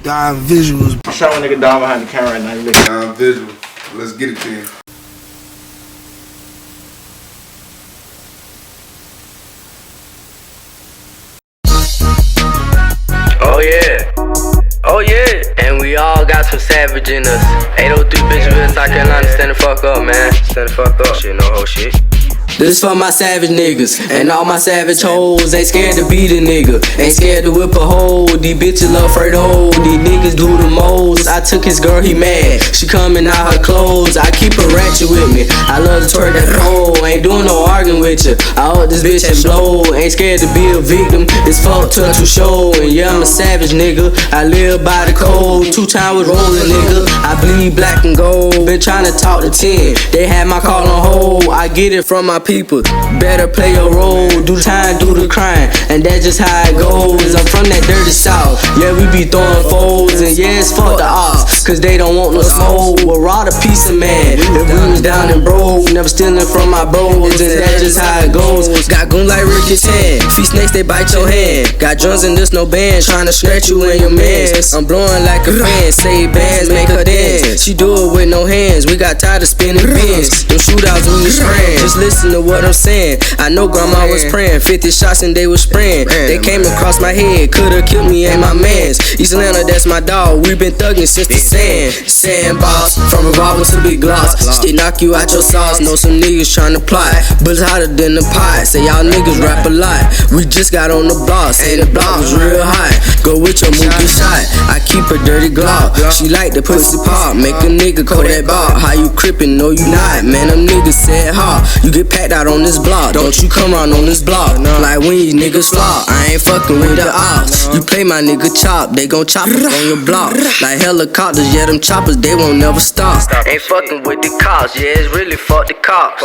Dime visuals. Show a nigga down behind the camera right now. You looking Dime visual. Let's get it then. Oh yeah. Oh yeah. And we all got some savage in us. 803 bitch, South Carolina, stand the fuck up, man. Stand the fuck up. Shit, no whole shit. This for my savage niggas and all my savage hoes. Ain't scared to beat a nigga, ain't scared to whip a hole. These bitches love Fredowe, these niggas do the most. I took his girl, he mad, she coming out her clothes. I keep a ratchet with me, I love to twerk that pole. Ain't doing no arguing with you, I hold this bitch and blow. Ain't scared to be a victim, it's fuck till to show. And yeah, I'm a savage nigga, I live by the code. 2 times with rollin, nigga, I bleed black and gold. Been trying to talk to 10, they had my call on hold. I get it from my people, better play your role. Do the time, do the crime, and that's just how it goes. I'm from that dirty south, yeah, we be throwing foes. And yeah, it's fuck the ops, cause they don't want no smoke. We're all a piece of man, if we was down and broke. Never stealing from my bros, and that's just how it goes. Got goon like Ricky Tan, feet snakes, they bite your hand. Got drums and this no band, trying to scratch you and your mans. I'm blowing like a fan, save bands, make her dance. She do it with no hands, we got tired of spinning bins. Them shootouts we was spraying, just listen to what I'm saying. I know grandma was praying, 50 shots and they was spraying. They came across my head, coulda killed me and my mans. East Atlanta, that's my dog, we been thugging since the sandbox. From revolver to big gloss, still knock you out your sauce. Know some niggas tryna plot, bullets hotter than the pot. Say y'all niggas rap a lot, we just got on the block. Say the block was real hot, go with your movie shot. I keep a dirty Glock, she like the pussy pop. Make a nigga call that bar. How you crippin'? No you not, man, them niggas said ha. You get packed out on this block, don't you come round on this block. Like when you niggas flop, I ain't fucking with the ops. You play my nigga chop, they gon' chop up on your block. Like helicopters, yeah, them choppers, they won't never stop. Ain't fucking with the cops, yeah, it's really fuck the cops.